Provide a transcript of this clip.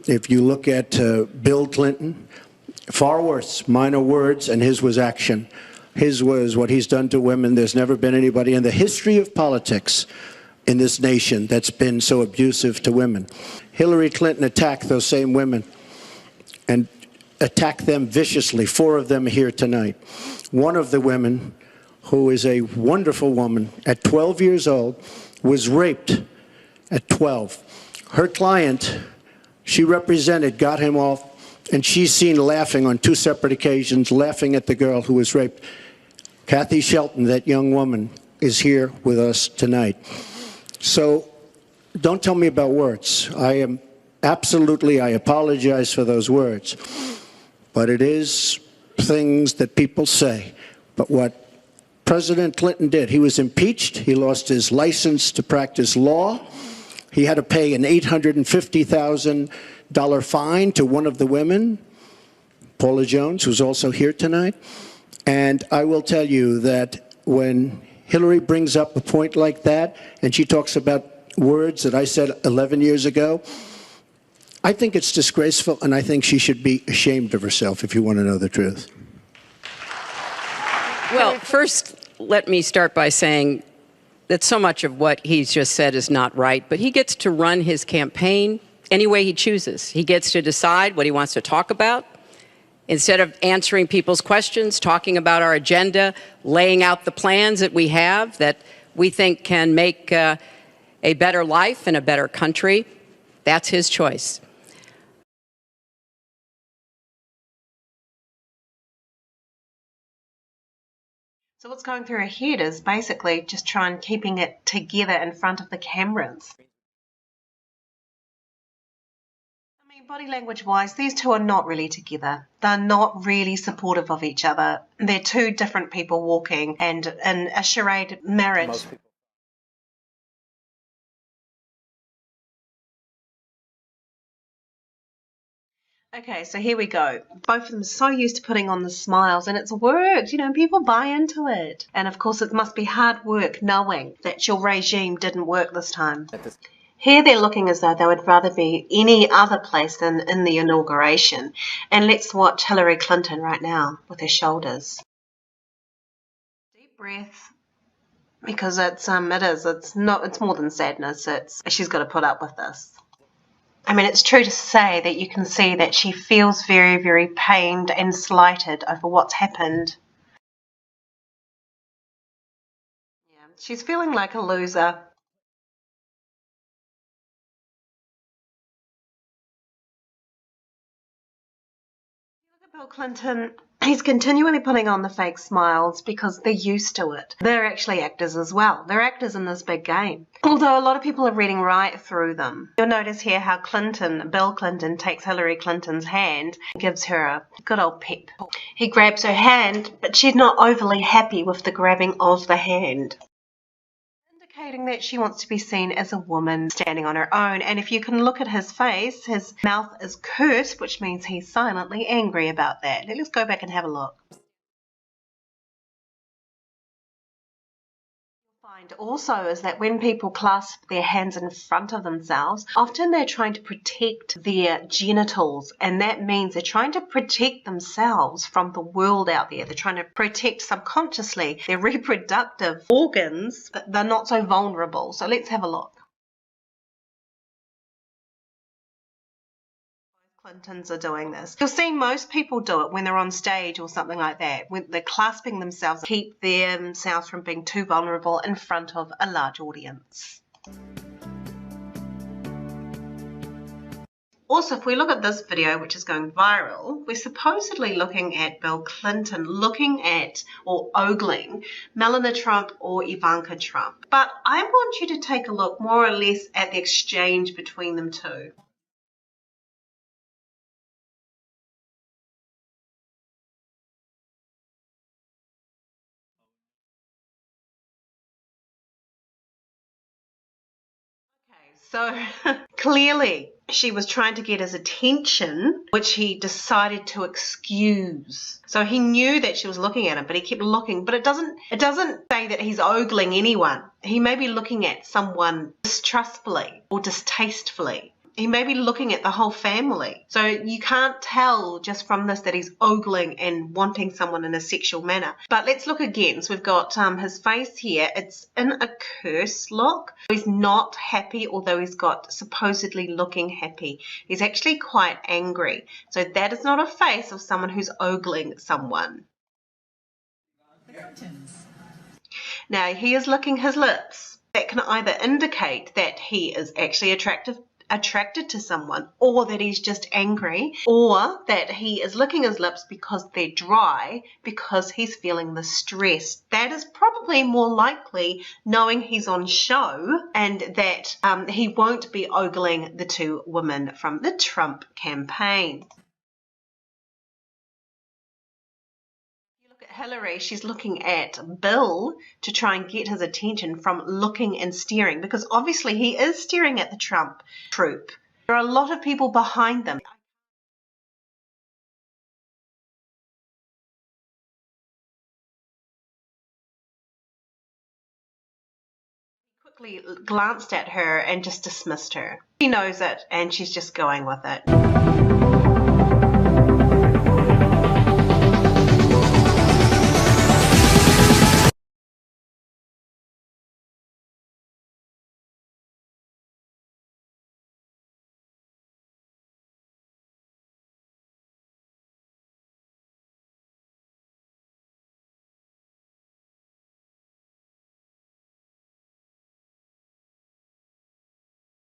If you look at Bill Clinton, far worse, minor words, and his was action. His was what he's done to women. There's never been anybody in the history of politics in this nation that's been so abusive to women. Hillary Clinton attacked those same women and attacked them viciously. 4 of them are here tonight. One of the women, who is a wonderful woman, at 12 years old, was raped at 12. Her client, she represented, got him off, and she's seen laughing on 2 separate occasions, laughing at the girl who was raped. Kathy Shelton, that young woman, is here with us tonight. So don't tell me about words. I apologize for those words. But it is things that people say. But what President Clinton did, he was impeached. He lost his license to practice law. He had to pay an $850,000 fine to one of the women, Paula Jones, who's also here tonight. And I will tell you that when Hillary brings up a point like that, and she talks about words that I said 11 years ago, I think it's disgraceful, and I think she should be ashamed of herself, if you want to know the truth. Well, first, let me start by saying that so much of what he's just said is not right, but he gets to run his campaign any way he chooses. He gets to decide what he wants to talk about. Instead of answering people's questions, talking about our agenda, laying out the plans that we have that we think can make a better life and a better country, that's his choice. So what's going through her head is basically just keeping it together in front of the cameras. I mean, body language-wise, these two are not really together. They're not really supportive of each other. They're 2 different people walking and in a charade marriage. Okay, so here we go. Both of them are so used to putting on the smiles, and it's worked, you know, people buy into it. And of course, it must be hard work knowing that your regime didn't work this time. Here they're looking as though they would rather be any other place than in the inauguration. And let's watch Hillary Clinton right now with her shoulders. Deep breath, because it's more than sadness. She's got to put up with this. I mean, it's true to say that you can see that she feels very, very pained and slighted over what's happened. Yeah, she's feeling like a loser. Look at Bill Clinton. He's continually putting on the fake smiles because they're used to it. They're actually actors as well. They're actors in this big game. Although a lot of people are reading right through them. You'll notice here how Bill Clinton takes Hillary Clinton's hand and gives her a good old pep. He grabs her hand, but she's not overly happy with the grabbing of the hand, indicating that she wants to be seen as a woman standing on her own. And if you can look at his face, his mouth is cursed, which means he's silently angry about that. Let's go back and have a look. Find also is that when people clasp their hands in front of themselves, often they're trying to protect their genitals, and that means they're trying to protect themselves from the world out there. They're trying to protect subconsciously their reproductive organs, but they're not so vulnerable. So let's have a look. Clintons are doing this. You'll see most people do it when they're on stage or something like that, when they're clasping themselves to keep themselves from being too vulnerable in front of a large audience. Also, if we look at this video, which is going viral, we're supposedly looking at Bill Clinton looking at or ogling Melania Trump or Ivanka Trump. But I want you to take a look more or less at the exchange between them two. So clearly she was trying to get his attention, which he decided to excuse. So he knew that she was looking at him, but he kept looking. But it doesn't say that he's ogling anyone. He may be looking at someone distrustfully or distastefully. He may be looking at the whole family. So you can't tell just from this that he's ogling and wanting someone in a sexual manner. But let's look again. So we've got his face here. It's in a curse look. He's not happy, although he's got supposedly looking happy. He's actually quite angry. So that is not a face of someone who's ogling someone. Now he is licking his lips. That can either indicate that he is actually attracted to someone, or that he's just angry, or that he is licking his lips because they're dry, because he's feeling the stress. That is probably more likely, knowing he's on show and that he won't be ogling the two women from the Trump campaign. Hillary, she's looking at Bill to try and get his attention from looking and staring, because obviously he is staring at the Trump troop. There are a lot of people behind them. He quickly glanced at her and just dismissed her. She knows it and she's just going with it.